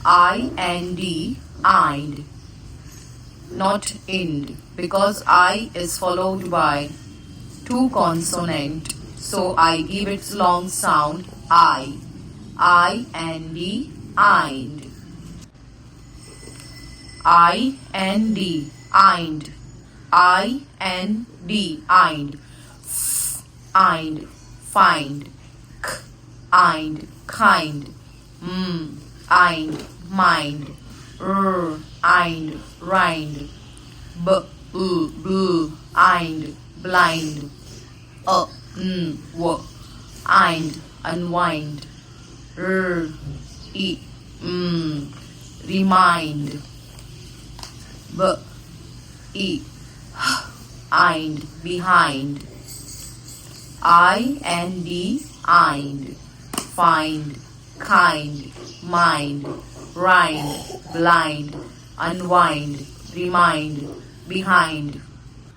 I-N-D, ind. Not ind, because I is followed by two consonant, so I give its long sound I. I-N-D, ind. I-N-D, ind. I-N-D, ind. Ind, find. Ind, kind. Ind, mind. Ind, rind. Ind, blind. Ind, unwind. Remind. Ind, behind. I-N-D, ind. Find, kind, mind, rind, blind, unwind, remind, behind.